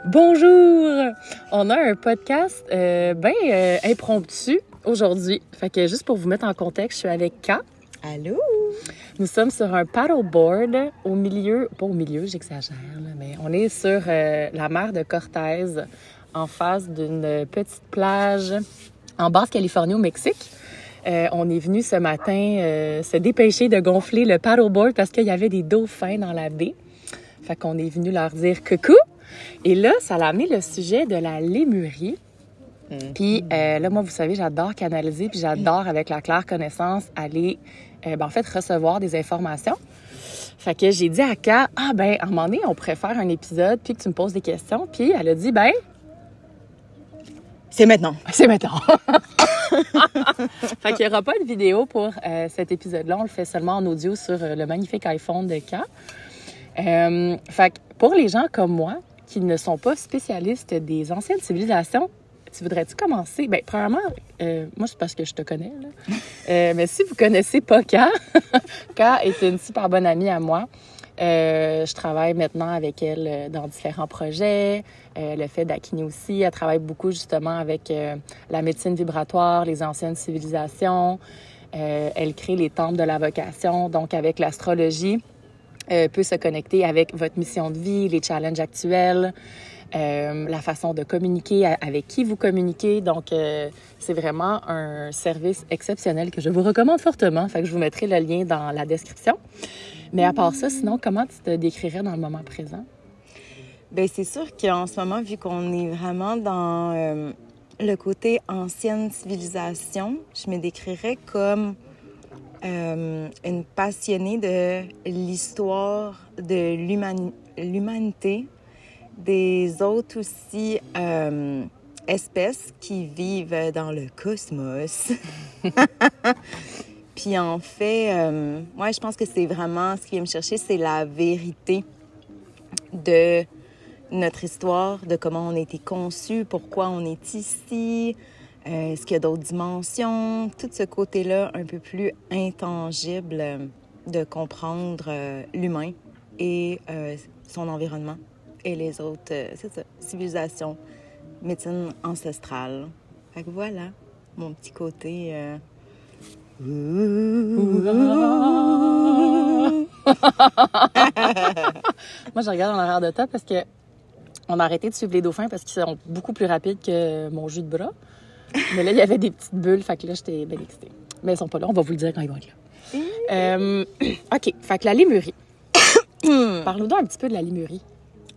Bonjour! On a un podcast impromptu aujourd'hui. Fait que juste pour vous mettre en contexte, je suis avec K. Allô? Nous sommes sur un paddleboard pas au milieu, j'exagère, là, mais on est sur la mer de Cortez, en face d'une petite plage en Basse-Californie au Mexique. On est venu ce matin se dépêcher de gonfler le paddleboard parce qu'il y avait des dauphins dans la baie. Fait qu'on est venu leur dire coucou. Et là, ça a amené le sujet de la lémurie. Puis là, moi, vous savez, j'adore canaliser, puis j'adore, avec la claire connaissance, aller, recevoir des informations. Fait que j'ai dit à Ka, à un moment donné, on pourrait faire un épisode, puis que tu me poses des questions. Puis elle a dit, c'est maintenant. C'est maintenant. Fait qu'il n'y aura pas de vidéo pour cet épisode-là. On le fait seulement en audio sur le magnifique iPhone de Ka. Fait que pour les gens comme moi, qui ne sont pas spécialistes des anciennes civilisations, tu voudrais-tu commencer? Bien, premièrement, moi, c'est parce que je te connais, là. Mais si vous connaissez pas Ka, Ka est une super bonne amie à moi. Je travaille maintenant avec elle dans différents projets. Le fait d'Akini aussi. Elle travaille beaucoup, justement, avec la médecine vibratoire, les anciennes civilisations. Elle crée les temples de la vocation. Donc, avec l'astrologie, peut se connecter avec votre mission de vie, les challenges actuels, la façon de communiquer, avec qui vous communiquez. Donc, c'est vraiment un service exceptionnel que je vous recommande fortement. Fait que je vous mettrai le lien dans la description. Mais à part ça, sinon, comment tu te décrirais dans le moment présent? Bien, c'est sûr qu'en ce moment, vu qu'on est vraiment dans le côté ancienne civilisation, je me décrirais comme une passionnée de l'histoire de l'humanité, des autres aussi espèces qui vivent dans le cosmos. Puis en fait, je pense que c'est vraiment ce qui vient me chercher, c'est la vérité de notre histoire, de comment on a été conçu, pourquoi on est ici, est-ce qu'il y a d'autres dimensions, tout ce côté-là un peu plus intangible de comprendre l'humain et son environnement et les autres, civilisations, médecine ancestrale. Fait que voilà, mon petit côté... Moi, je regarde en arrière de toi parce que on a arrêté de suivre les dauphins parce qu'ils sont beaucoup plus rapides que mon jus de bras. Mais là, il y avait des petites bulles, fait que là, j'étais bien excitée. Mais ils sont pas là, on va vous le dire quand ils vont être là. OK, fait que la lémurie. Parle-nous un petit peu de la lémurie.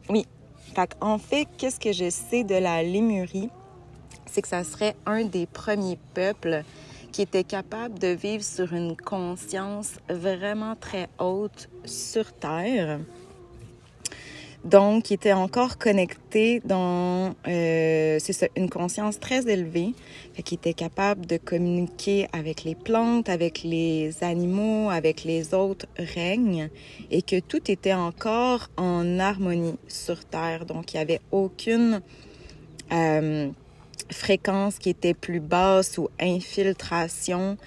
Oui. Fait qu'en fait, qu'est-ce que je sais de la lémurie? C'est que ça serait un des premiers peuples qui était capable de vivre sur une conscience vraiment très haute sur Terre. Donc, qui était encore connecté dans, une conscience très élevée, qui était capable de communiquer avec les plantes, avec les animaux, avec les autres règnes, et que tout était encore en harmonie sur Terre. Donc, il n'y avait aucune fréquence qui était plus basse ou infiltration.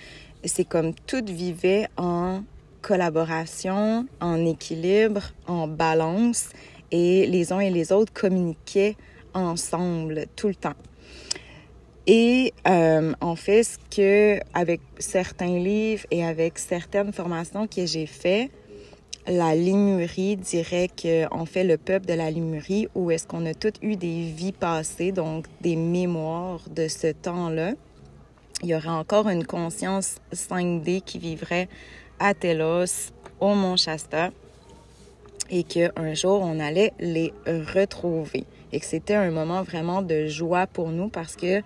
C'est comme tout vivait en collaboration, en équilibre, en balance, et les uns et les autres communiquaient ensemble tout le temps. Et en fait, ce que, avec certains livres et avec certaines formations que j'ai fait, la lémurie dirait que, en fait, le peuple de la lémurie, où est-ce qu'on a tous eu des vies passées, donc des mémoires de ce temps-là, il y aurait encore une conscience 5D qui vivrait à Telos, au Mont Shasta, et qu'un jour, on allait les retrouver. Et que c'était un moment vraiment de joie pour nous parce que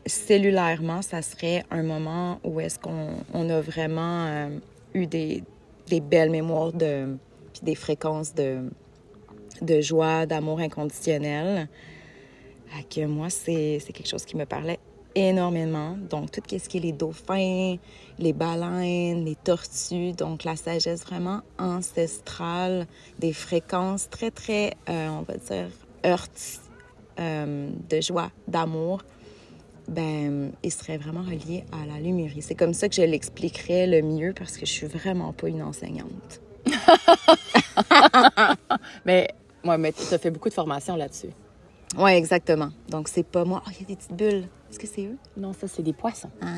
cellulairement, ça serait un moment où est-ce qu'on a vraiment eu des belles mémoires puis des fréquences de joie, d'amour inconditionnel. Que moi, c'est quelque chose qui me parlait énormément. Donc, tout ce qui est les dauphins, les baleines, les tortues. Donc, la sagesse vraiment ancestrale, des fréquences très, très, on va dire, hertz de joie, d'amour. Il serait vraiment relié à la lémurie. C'est comme ça que je l'expliquerais le mieux parce que je suis vraiment pas une enseignante. Mais Ouais, mais tu as fait beaucoup de formations là-dessus. Oui, exactement. Donc, c'est pas moi. Oh, il y a des petites bulles. Est-ce que c'est eux? Non, ça, c'est des poissons. Ah!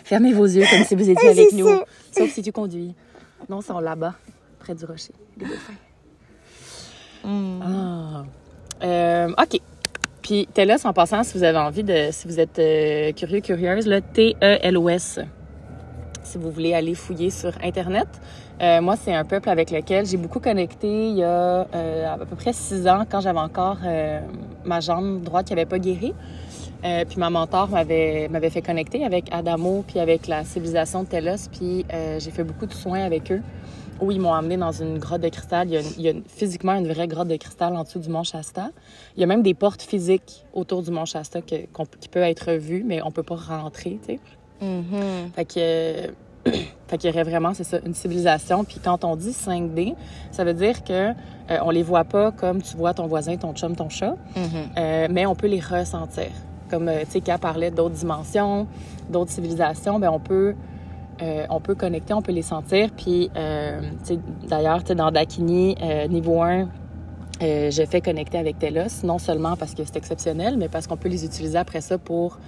Fermez vos yeux comme si vous étiez avec nous. Ça. Sauf si tu conduis. Non, ils sont là-bas, près du rocher. Les dauphins. OK. Puis, TELOS, en passant, si vous avez envie de... Si vous êtes curieux, curieuse, là, TELOS. Si vous voulez aller fouiller sur Internet. Moi, c'est un peuple avec lequel j'ai beaucoup connecté il y a à peu près 6 ans, quand j'avais encore ma jambe droite qui n'avait pas guéri. Puis ma mentor m'avait fait connecter avec Adamo puis avec la civilisation de Telos. Puis j'ai fait beaucoup de soins avec eux, où ils m'ont amené dans une grotte de cristal. Il y a physiquement une vraie grotte de cristal en dessous du mont Shasta. Il y a même des portes physiques autour du mont Shasta qui peuvent être vues, mais on peut pas rentrer, tu sais. Mm-hmm. Fait qu'il y aurait vraiment, c'est ça, une civilisation. Puis quand on dit 5D, ça veut dire que on les voit pas comme tu vois ton voisin, ton chum, ton chat, mais on peut les ressentir. Comme, tu sais, Kat parlait d'autres dimensions, d'autres civilisations, bien, on peut connecter, on peut les sentir. Puis, tu sais, d'ailleurs, tu sais, dans Dakini, niveau 1, je fais connecter avec Telos, non seulement parce que c'est exceptionnel, mais parce qu'on peut les utiliser après ça pour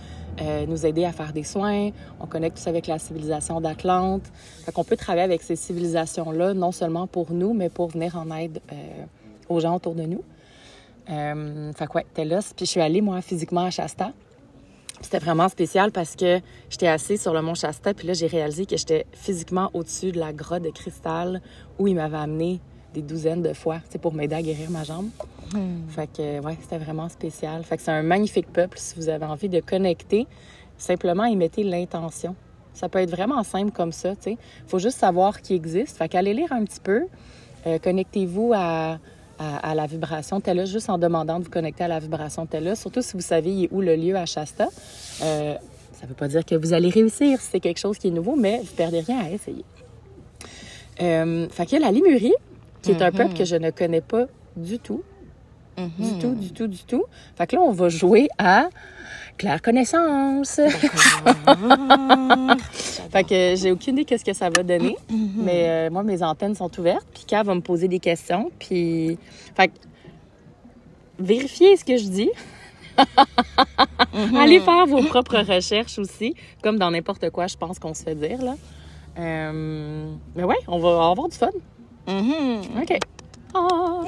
nous aider à faire des soins. On connecte tous avec la civilisation d'Atlante. Fait qu'on peut travailler avec ces civilisations-là, non seulement pour nous, mais pour venir en aide aux gens autour de nous. Fait que ouais, Telos. Puis je suis allée, moi, physiquement à Shasta. C'était vraiment spécial parce que j'étais assise sur le mont Shasta, puis là, j'ai réalisé que j'étais physiquement au-dessus de la grotte de cristal où il m'avait amené des douzaines de fois, tu sais, pour m'aider à guérir ma jambe. Fait que, ouais, c'était vraiment spécial. Fait que c'est un magnifique peuple. Si vous avez envie de connecter, simplement y mettez l'intention. Ça peut être vraiment simple comme ça, tu sais. Faut juste savoir qu'il existe. Fait qu'allez lire un petit peu. Connectez-vous à la vibration Telos, juste en demandant de vous connecter à la vibration Telos. Surtout si vous savez où le lieu à Shasta. Ça ne veut pas dire que vous allez réussir si c'est quelque chose qui est nouveau, mais vous ne perdez rien à essayer. Fait qu'il y a la Lémurie, qui est un peuple que je ne connais pas du tout. Du tout. Fait que là, on va jouer à Claire Connaissance. Fait que j'ai aucune idée qu'est-ce que ça va donner. Mais moi, mes antennes sont ouvertes. Puis Kat va me poser des questions. Puis, fait que vérifiez ce que je dis. Allez faire vos propres recherches aussi. Comme dans n'importe quoi, je pense qu'on se fait dire, là. Mais ouais, on va avoir du fun. OK. Oh.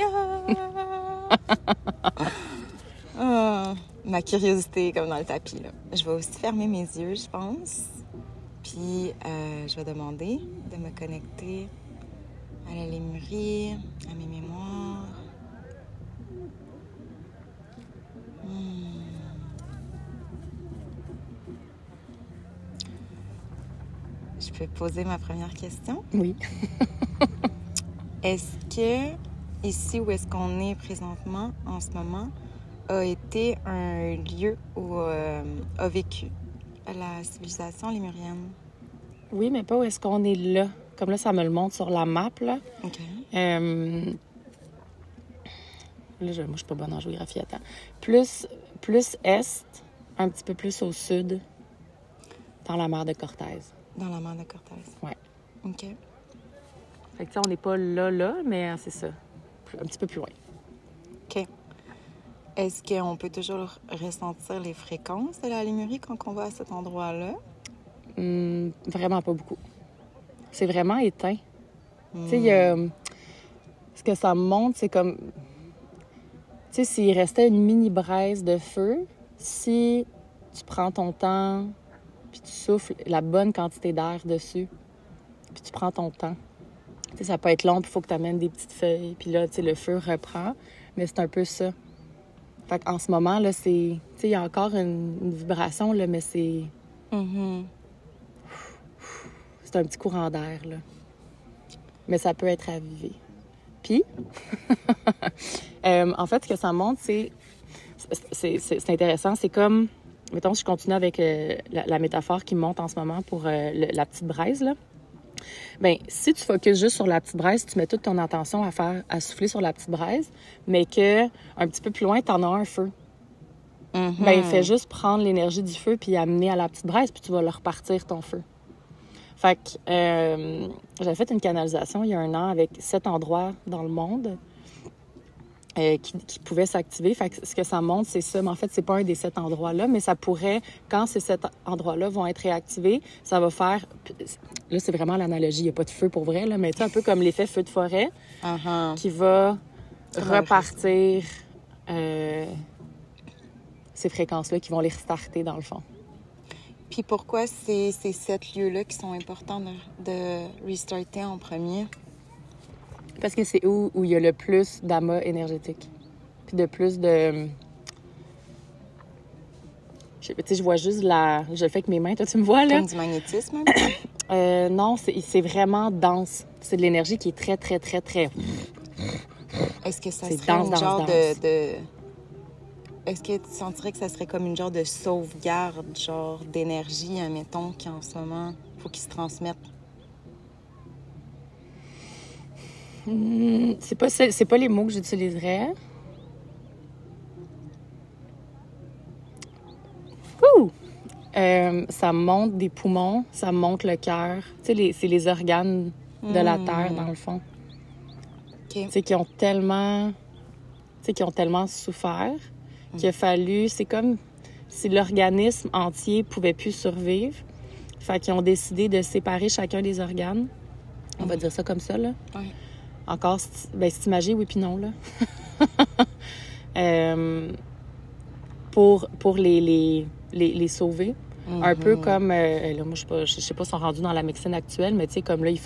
Ma curiosité est comme dans le tapis, là. Je vais aussi fermer mes yeux, je pense. Puis, je vais demander de me connecter à la Lémurie, à mes mémoires. Je peux poser ma première question? Oui. Est-ce que, ici où est-ce qu'on est présentement, en ce moment, a été un lieu où a vécu la civilisation lémurienne? Oui, mais pas où est-ce qu'on est là. Comme là, ça me le montre sur la map, là. OK. Là, moi, je suis pas bonne en géographie, attends. Plus est, un petit peu plus au sud, dans la mer de Cortez. Dans la mer de Cortez? Ouais. OK. Fait que, tu sais, on n'est pas là, mais c'est ça. Un petit peu plus loin. OK. Est-ce qu'on peut toujours ressentir les fréquences de la Lémurie quand on va à cet endroit-là? Vraiment pas beaucoup. C'est vraiment éteint. Tu sais, ce que ça me montre, c'est comme... Tu sais, s'il restait une mini braise de feu, si tu prends ton temps, puis tu souffles la bonne quantité d'air dessus, puis tu prends ton temps. Tu sais, ça peut être long, puis il faut que tu amènes des petites feuilles, puis là, tu sais, le feu reprend. Mais c'est un peu ça. Fait qu'en ce moment, là, c'est... Tu sais, il y a encore une vibration, là, mais c'est... C'est un petit courant d'air, là. Mais ça peut être ravivé. Puis, en fait, ce que ça montre, c'est intéressant. C'est comme, mettons, je continue avec la métaphore qui me monte en ce moment pour la petite braise, là. Bien, si tu focuses juste sur la petite braise, tu mets toute ton attention à souffler sur la petite braise, mais que un petit peu plus loin, tu en as un feu. Bien, fais juste prendre l'énergie du feu puis amener à la petite braise, puis tu vas leur repartir ton feu. Fait que j'avais fait une canalisation il y a 1 an avec 7 endroits dans le monde qui pouvaient s'activer. Fait que ce que ça montre, c'est ça. Mais en fait, c'est pas un des 7 endroits-là, mais ça pourrait, quand ces 7 endroits-là vont être réactivés, ça va faire... Là, c'est vraiment l'analogie. Il n'y a pas de feu pour vrai, là, mais tu sais, un peu comme l'effet feu de forêt qui va repartir ces fréquences-là qui vont les restarter, dans le fond. Puis pourquoi c'est ces 7 lieux-là qui sont importants de restarter en premier? Parce que c'est où il y a le plus d'amas énergétique. Puis de plus de... Tu sais, je vois juste la... Je le fais avec mes mains. Toi, tu me vois, là? Comme du magnétisme? Non, c'est vraiment dense. C'est de l'énergie qui est très, très, très, très... Est-ce que ça C'est serait dense, une genre dense. de... Est-ce que tu sentirais que ça serait comme une genre de sauvegarde, genre d'énergie, admettons, qui en ce moment, faut qu'ils se transmettent? C'est pas les mots que j'utiliserais. Ouh! Ça monte des poumons, ça monte le cœur. Tu sais, c'est les organes de la Terre, dans le fond. OK. Tu sais, qui ont tellement souffert qu'il a fallu... C'est comme si l'organisme entier pouvait plus survivre. Fait qu'ils ont décidé de séparer chacun des organes. On va dire ça comme ça, là. Oui. Encore, c'est imagé, oui puis non, là. Pour les sauver. Un peu comme, là, moi, je sais pas si ils sont rendus dans la médecine actuelle, mais tu sais, comme là, ils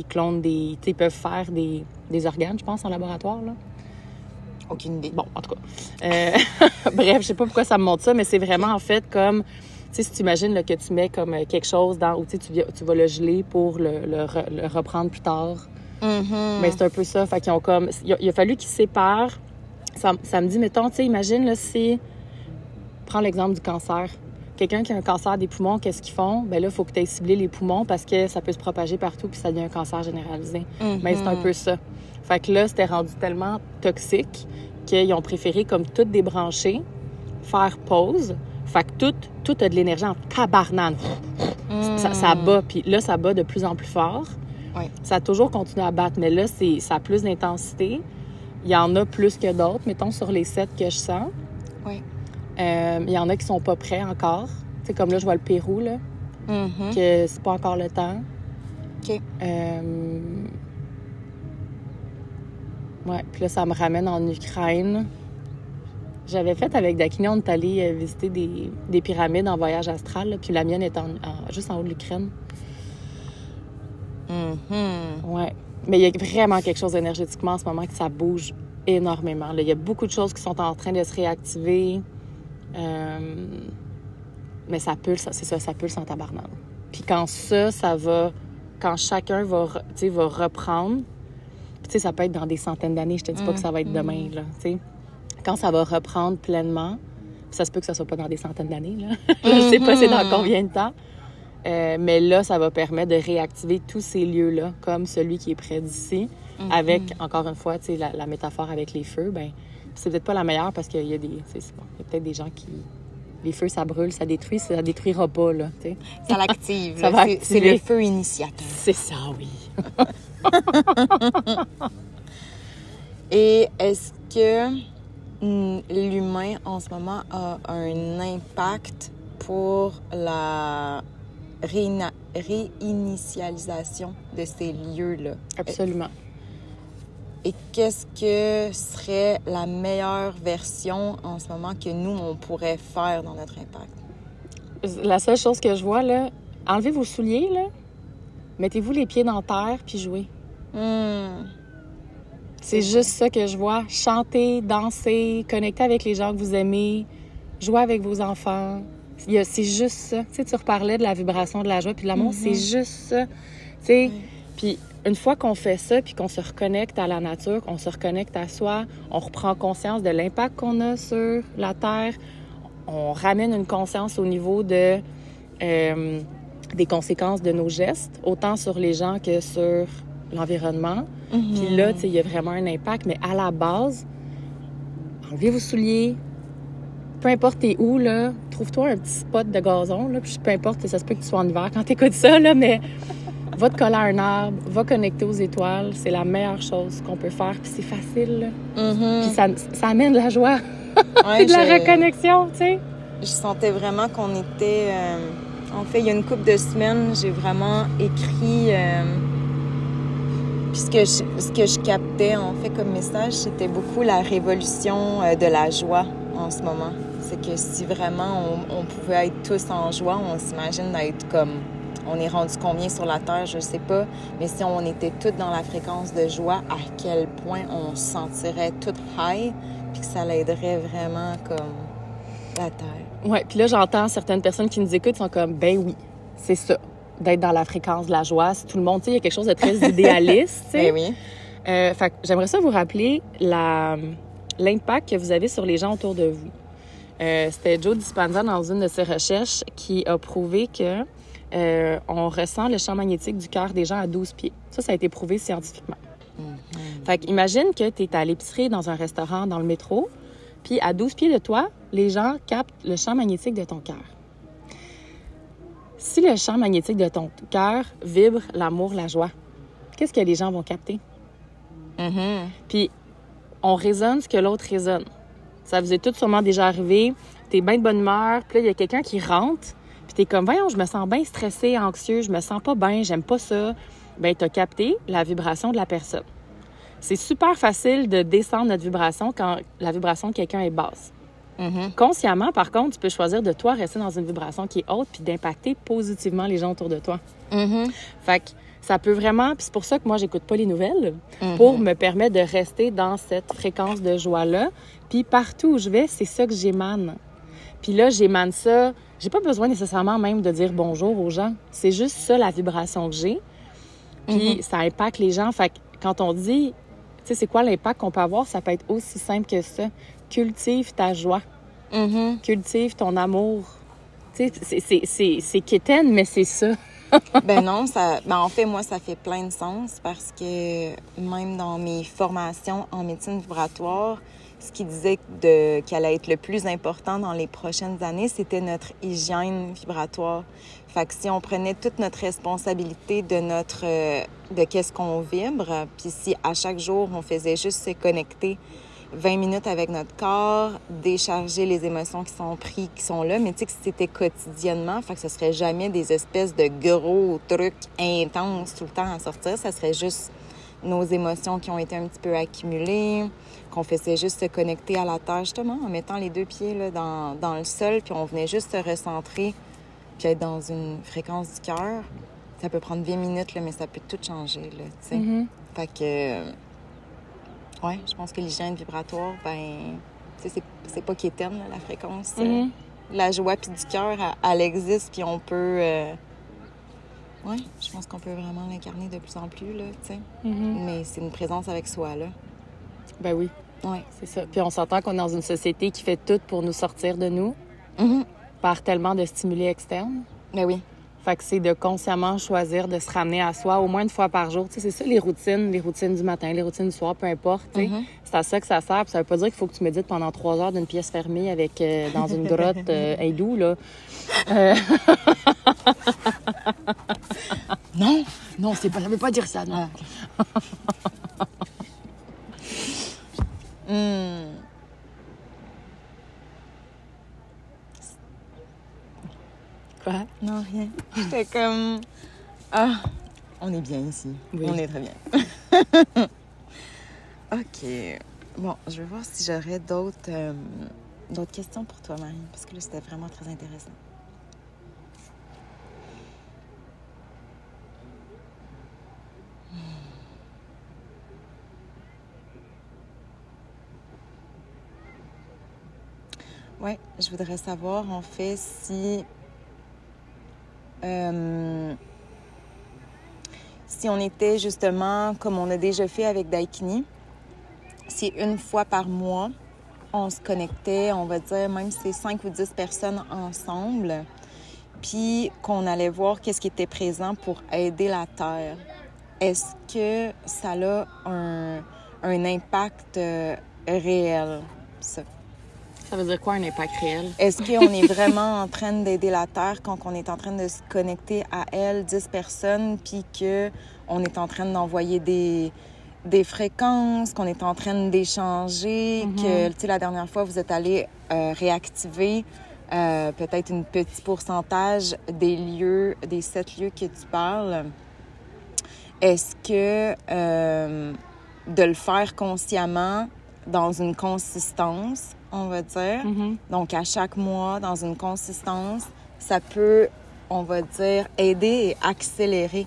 clonent des... Tu sais, ils peuvent faire des organes, je pense, en laboratoire, là. Aucune idée. Bon, en tout cas. Bref, je sais pas pourquoi ça me montre ça, mais c'est vraiment, en fait, comme... Tu sais, si tu imagines là, que tu mets comme quelque chose dans... Ou tu sais, tu vas le geler pour le reprendre plus tard. Mais c'est un peu ça. Fait qu'ils ont comme... Il a fallu qu'ils séparent. Ça me dit, mettons, tu sais, imagine, là, si... Prends l'exemple du cancer. Quelqu'un qui a un cancer des poumons, qu'est-ce qu'ils font? Bien là, il faut que tu aies ciblé les poumons parce que ça peut se propager partout puis ça devient un cancer généralisé. Mais c'est un peu ça. Fait que là, c'était rendu tellement toxique qu'ils ont préféré, comme tout débrancher, faire pause. Fait que tout a de l'énergie en tabarnane. Ça bat. Puis là, ça bat de plus en plus fort. Oui. Ça a toujours continué à battre, mais là, ça a plus d'intensité. Il y en a plus que d'autres, mettons, sur les 7 que je sens. Oui. Il y en a qui sont pas prêts encore. Tu sais, comme là, je vois le Pérou, là, que c'est pas encore le temps. OK. Ouais, puis là, ça me ramène en Ukraine. J'avais fait avec Dakini, on est allé visiter des pyramides en voyage astral, là, puis la mienne est juste en haut de l'Ukraine. Ouais. Mais il y a vraiment quelque chose énergétiquement en ce moment que ça bouge énormément. Là. Il y a beaucoup de choses qui sont en train de se réactiver. Mais ça pulse, c'est ça, ça pulse en tabarnak. Puis quand quand chacun va reprendre, tu sais, ça peut être dans des centaines d'années, je te dis pas que ça va être demain, là, tu sais. Quand ça va reprendre pleinement, ça se peut que ça soit pas dans des centaines d'années, là. Je sais pas c'est dans combien de temps. Mais là, ça va permettre de réactiver tous ces lieux-là, comme celui qui est près d'ici, avec, encore une fois, tu sais, la métaphore avec les feux, ben c'est peut-être pas la meilleure parce qu'il y a il y a peut-être des gens qui... Les feux, ça brûle, ça détruit, ça détruira pas, là, tu sais. Ça l'active. Ça va c'est le feu initiateur. C'est ça, oui. Et est-ce que l'humain, en ce moment, a un impact pour la réinitialisation de ces lieux-là? Absolument. Et qu'est-ce que serait la meilleure version en ce moment que nous, on pourrait faire dans notre impact? La seule chose que je vois, là, enlevez vos souliers, là, mettez-vous les pieds dans terre, puis jouez. C'est juste ça que je vois. Chanter, danser, connecter avec les gens que vous aimez, jouer avec vos enfants. C'est juste ça. Tu sais, tu reparlais de la vibration de la joie puis de l'amour, c'est juste ça. Tu sais, puis une fois qu'on fait ça puis qu'on se reconnecte à la nature, qu'on se reconnecte à soi, on reprend conscience de l'impact qu'on a sur la Terre, on ramène une conscience au niveau de des conséquences de nos gestes, autant sur les gens que sur l'environnement. Puis là, tu sais, il y a vraiment un impact, mais à la base, enlevez vos souliers, peu importe t'es où, là, trouve-toi un petit spot de gazon, là, puis peu importe, ça se peut que tu sois en hiver quand t'écoutes ça, là, mais va te coller à un arbre, va connecter aux étoiles, c'est la meilleure chose qu'on peut faire, puis c'est facile, là. Puis ça amène de la joie, Ouais, de la reconnexion, tu sais. Je sentais vraiment qu'on était... en fait, il y a une couple de semaines, j'ai vraiment écrit... Puis ce que je captais, en fait, comme message, c'était beaucoup la révolution de la joie en ce moment. C'est que si vraiment on pouvait être tous en joie, on s'imagine d'être comme... On est rendu combien sur la Terre, je sais pas. Mais si on était toutes dans la fréquence de joie, à quel point on se sentirait toutes high, puis que ça l'aiderait vraiment comme la Terre. Ouais, puis là, j'entends certaines personnes qui nous écoutent sont comme, ben oui, c'est ça, d'être dans la fréquence de la joie. Si tout le monde, tu sais, il y a quelque chose de très idéaliste, tu sais. Ben oui. Fait que j'aimerais ça vous rappeler l'impact que vous avez sur les gens autour de vous. C'était Joe Dispenza dans une de ses recherches qui a prouvé que on ressent le champ magnétique du cœur des gens à 12 pieds. Ça a été prouvé scientifiquement. Fait qu'imagine que tu es à l'épicerie, dans un restaurant, dans le métro, puis à 12 pieds de toi, les gens captent le champ magnétique de ton cœur. Si le champ magnétique de ton cœur vibre l'amour, la joie, qu'est-ce que les gens vont capter? Puis on résonne ce que l'autre résonne. Ça vous est tout sûrement déjà arrivé. T'es bien de bonne humeur, puis là, il y a quelqu'un qui rentre, puis t'es comme, voyons, je me sens bien stressée, anxieux, je me sens pas bien, j'aime pas ça. Bien, t'as capté la vibration de la personne. C'est super facile de descendre notre vibration quand la vibration de quelqu'un est basse. Consciemment, par contre, tu peux choisir de toi rester dans une vibration qui est haute puis d'impacter positivement les gens autour de toi. Fait que ça peut vraiment... Puis c'est pour ça que moi, j'écoute pas les nouvelles, pour me permettre de rester dans cette fréquence de joie-là. Puis partout où je vais, c'est ça que j'émane. Puis là, j'émane ça... J'ai pas besoin nécessairement même de dire bonjour aux gens. C'est juste ça, la vibration que j'ai. Puis ça impacte les gens. Fait que quand on dit... Tu sais, c'est quoi l'impact qu'on peut avoir? Ça peut être aussi simple que ça. Cultive ta joie. Cultive ton amour. Tu sais, c'est quétaine, mais c'est ça. Ben non, en fait, moi, ça fait plein de sens parce que même dans mes formations en médecine vibratoire, ce qui disait qu'elle allait être le plus important dans les prochaines années, c'était notre hygiène vibratoire. Fait que si on prenait toute notre responsabilité de qu'est-ce qu'on vibre, puis si à chaque jour, on faisait juste se connecter 20 minutes avec notre corps, décharger les émotions qui sont là, mais tu sais que c'était quotidiennement, fait que ce serait jamais des espèces de gros trucs intenses tout le temps à sortir, ça serait juste nos émotions qui ont été un petit peu accumulées, qu'on faisait juste se connecter à la terre, justement, en mettant les deux pieds là, dans le sol, puis on venait juste se recentrer, puis être dans une fréquence du cœur. Ça peut prendre 20 minutes, là, mais ça peut tout changer, là, tu sais. Fait que... Oui, je pense que l'hygiène vibratoire, ben, tu sais, c'est pas qu'éterne, la fréquence. La joie puis du cœur, elle existe, puis on peut... Oui, je pense qu'on peut vraiment l'incarner de plus en plus, là, tu sais. Mais c'est une présence avec soi, là. Ben oui. Oui. C'est ça. Puis on s'entend qu'on est dans une société qui fait tout pour nous sortir de nous, par tellement de stimuli externes. Ben oui. Fait que c'est de consciemment choisir de se ramener à soi au moins une fois par jour. Tu sais, c'est ça, les routines du matin, les routines du soir, peu importe. Tu sais. C'est à ça que ça sert. Puis ça veut pas dire qu'il faut que tu médites pendant 3 heures d'une pièce fermée avec dans une grotte hindoue, là. Non, c'est pas, ça veut pas dire ça, non. Quoi? Non, rien. J'étais comme... Ah, on est bien ici. Oui. On est très bien. OK. Bon, je vais voir si j'aurais d'autres questions pour toi, Marie, parce que là, c'était vraiment très intéressant. Oui, je voudrais savoir, en fait, si on était justement, comme on a déjà fait avec Daikini, si une fois par mois, on se connectait, on va dire, même si c'est 5 ou 10 personnes ensemble, puis qu'on allait voir qu'est-ce qui était présent pour aider la Terre. Est-ce que ça a un impact réel, ça? Ça veut dire quoi, un impact réel? Est-ce qu'on est vraiment en train d'aider la Terre quand on est en train de se connecter à elle, 10 personnes, puis qu'on est en train d'envoyer des fréquences, qu'on est en train d'échanger, que, tu sais, la dernière fois, vous êtes allé réactiver peut-être un petit pourcentage des lieux, des 7 lieux que tu parles. Est-ce que de le faire consciemment, dans une consistance, on va dire, donc à chaque mois, dans une consistance, ça peut, on va dire, aider et accélérer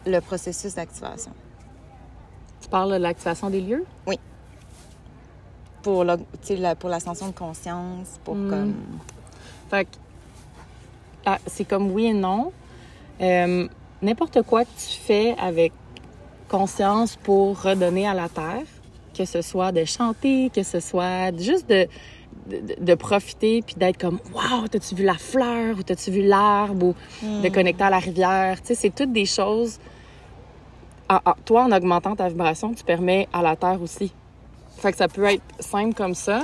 le processus d'activation. Tu parles de l'activation des lieux? Oui. Pour l'ascension de conscience, pour comme... Fait que, c'est comme oui et non. N'importe quoi que tu fais avec conscience pour redonner à la Terre, que ce soit de chanter, que ce soit juste de profiter puis d'être comme « Wow, t'as-tu vu la fleur? » ou « T'as-tu vu l'arbre? » ou de connecter à la rivière. Tu sais, c'est toutes des choses... toi, en augmentant ta vibration, tu permets à la Terre aussi. Fait que ça peut être simple comme ça.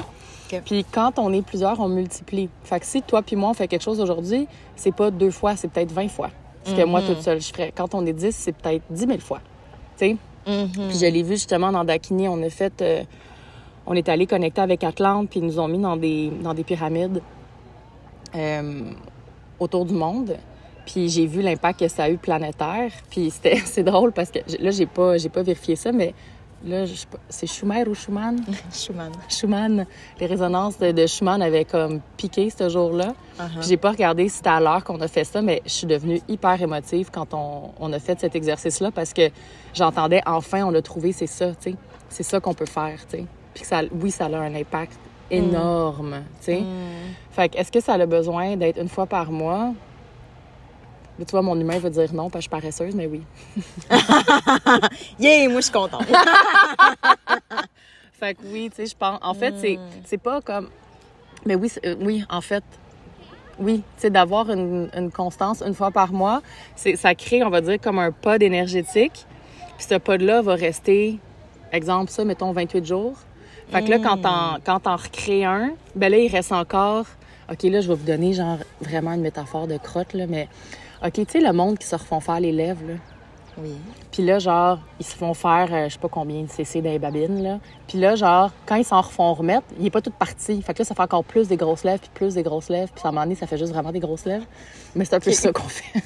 Okay. Puis quand on est plusieurs, on multiplie. Fait que si toi puis moi, on fait quelque chose aujourd'hui, c'est pas 2 fois, c'est peut-être 20 fois. Ce que moi, toute seule, je ferais. Quand on est 10, c'est peut-être 10 000 fois. Tu sais? Puis je l'ai vu justement dans Dakini, on a fait... on est allé connecter avec Atlante, puis ils nous ont mis dans des pyramides autour du monde. Puis j'ai vu l'impact que ça a eu planétaire. Puis c'est drôle parce que là, j'ai pas vérifié ça, mais là, c'est Schumer ou Schumann? Schumann. Schumann. Les résonances de Schumann avaient comme piqué ce jour-là. Puis j'ai pas regardé si c'était à l'heure qu'on a fait ça, mais je suis devenue hyper émotive quand on a fait cet exercice-là parce que j'entendais enfin, on a trouvé, c'est ça, tu sais. C'est ça qu'on peut faire, tu sais. Puis que ça, oui, ça a un impact énorme, tu sais. Fait que est-ce que ça a besoin d'être une fois par mois? Là, tu vois, mon humain va dire non, parce que je suis paresseuse, mais oui. Yeah, moi, je suis contente. Fait que oui, tu sais, je pense... En fait, c'est pas comme... Mais oui, oui, en fait, oui. Tu sais, d'avoir une constance une fois par mois, ça crée, on va dire, comme un pod énergétique. Puis ce pod-là va rester, exemple, ça, mettons, 28 jours. Fait que là, quand t'en recrées un, ben là, il reste encore... OK, là, je vais vous donner, genre, vraiment une métaphore de crotte, là, mais... OK, tu sais, le monde qui se refont faire les lèvres, là. Oui. Puis là, genre, ils se font faire, je sais pas combien de cc dans les babines, là. Puis là, genre, quand ils s'en refont remettre, il est pas tout parti. Fait que là, ça fait encore plus des grosses lèvres, puis plus des grosses lèvres. Puis à un moment donné, ça fait juste vraiment des grosses lèvres. Mais c'est un peu ça qu'on fait.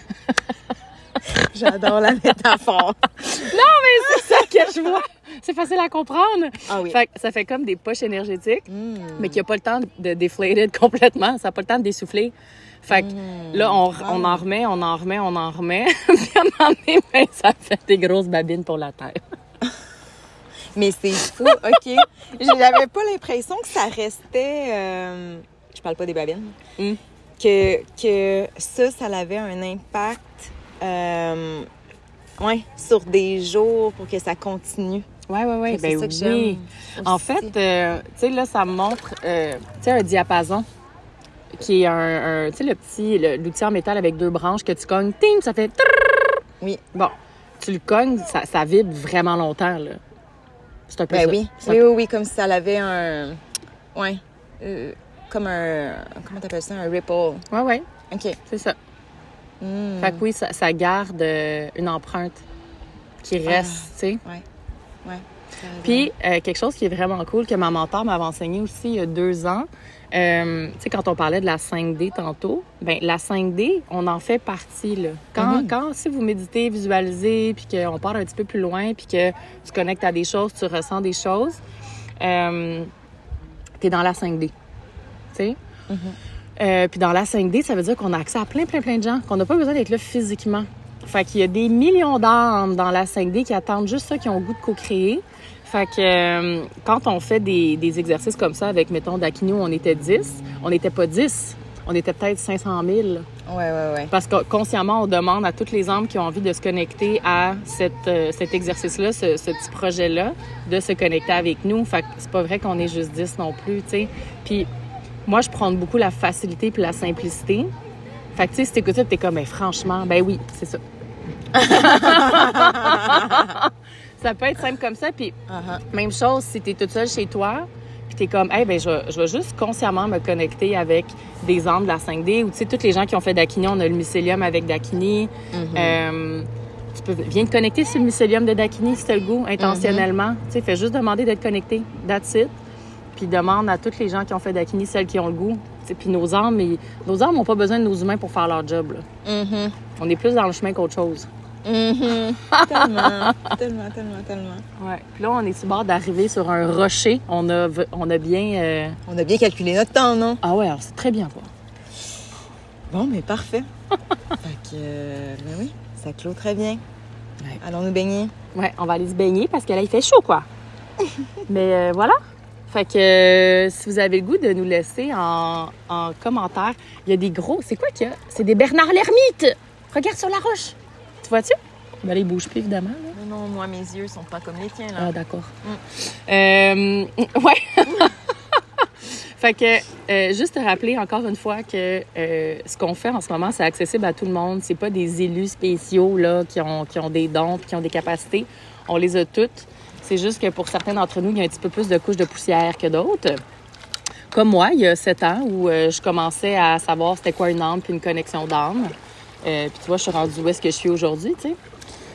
J'adore la métaphore. Non, mais c'est ça que je vois. C'est facile à comprendre. Ah oui. Fait que ça fait comme des poches énergétiques, mais qui a pas le temps de déflater complètement. Ça n'a pas le temps de dessouffler. Fait que là, on en remet. Puis à un moment donné, ben, ça fait des grosses babines pour la Terre. Mais c'est fou, OK. J'avais pas l'impression que ça restait... je parle pas des babines. Que ça avait un impact sur des jours pour que ça continue. Oui. Ben c'est ça que j'aime. En fait, tu sais, là, ça me montre un diapason qui est tu sais, l'outil en métal avec 2 branches que tu cognes, ting, ça fait... Oui. Bon, tu le cognes, ça vibre vraiment longtemps, là. C'est un peu ça. Oui. Oui, comme si ça avait un... Ouais. Comme un... Comment t'appelles ça? Un ripple. Oui. OK. C'est ça. Fait que oui, ça garde une empreinte qui reste, tu sais. Ouais. Puis, quelque chose qui est vraiment cool, que ma mentor m'avait enseigné aussi il y a 2 ans, tu sais, quand on parlait de la 5D tantôt, bien, la 5D, on en fait partie, là. Si vous méditez, visualisez, puis qu'on part un petit peu plus loin, puis que tu connectes à des choses, tu ressens des choses, t'es dans la 5D, tu sais. Puis dans la 5D, ça veut dire qu'on a accès à plein de gens, qu'on n'a pas besoin d'être là physiquement. Fait qu'il y a des millions d'âmes dans la 5D qui attendent juste ça, qui ont le goût de co-créer. Fait que quand on fait des exercices comme ça avec, mettons, Dakini, où on était 10, on n'était pas 10, on était peut-être 500 000. Ouais. Parce que consciemment, on demande à toutes les âmes qui ont envie de se connecter à cet exercice-là, ce petit projet-là, de se connecter avec nous. Fait que c'est pas vrai qu'on est juste 10 non plus, tu sais. Puis moi, je prends beaucoup la facilité puis la simplicité. Fait que, tu sais, si t'écoutes ça, t'es comme, mais franchement, ben oui, c'est ça. Ça peut être simple comme ça. Puis, même chose, si t'es toute seule chez toi, puis t'es comme, hey, ben je vais juste consciemment me connecter avec des âmes de la 5D, ou tu sais, toutes les gens qui ont fait Dakini, on a le mycélium avec Dakini. Viens te connecter sur le mycélium de Dakini si t'as le goût, intentionnellement. Tu sais, fais juste demander d'être connecté, that's it. Puis demande à toutes les gens qui ont fait Dakini, celles qui ont le goût. Puis nos âmes n'ont pas besoin de nos humains pour faire leur job. Là. On est plus dans le chemin qu'autre chose. Tellement. Ouais. Puis là, on est sur le bord d'arriver sur un rocher. On a bien... On a bien calculé notre temps, non? Ah ouais, alors c'est très bien, quoi. Bon, mais parfait. Fait que, ben oui, ça clôt très bien. Ouais. Allons nous baigner. Ouais, on va aller se baigner parce que là, il fait chaud, quoi. Mais voilà. Fait que si vous avez le goût de nous laisser en commentaire, il y a des gros... C'est quoi qu'il y a? C'est des Bernard l'ermite! Regarde sur la roche! Tu vois-tu? Ben là, il bouge plus, évidemment. Là. Non, moi, mes yeux sont pas comme les tiens, là. Ah, d'accord. Ouais. Fait que, juste te rappeler encore une fois que ce qu'on fait en ce moment, c'est accessible à tout le monde. C'est pas des élus spéciaux, là, qui ont des dons, qui ont des capacités. On les a toutes. C'est juste que pour certains d'entre nous, il y a un petit peu plus de couches de poussière que d'autres. Comme moi, il y a 7 ans, où je commençais à savoir c'était quoi une âme puis une connexion d'âme. Puis tu vois, je suis rendue où est-ce que je suis aujourd'hui, tu sais.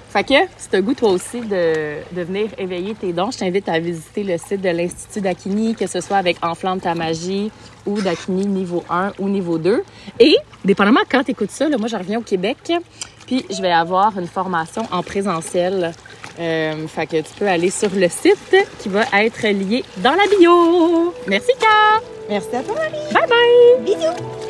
Fait que, si tu as goût, toi aussi, de venir éveiller tes dons, je t'invite à visiter le site de l'Institut Dakini, que ce soit avec Enflamme ta magie ou Dakini niveau 1 ou niveau 2. Et, dépendamment quand tu écoutes ça, là, moi, je reviens au Québec, puis je vais avoir une formation en présentiel. Fait que tu peux aller sur le site qui va être lié dans la bio. Merci, Ka! Merci à toi, Marie! Bye bye! Bisous!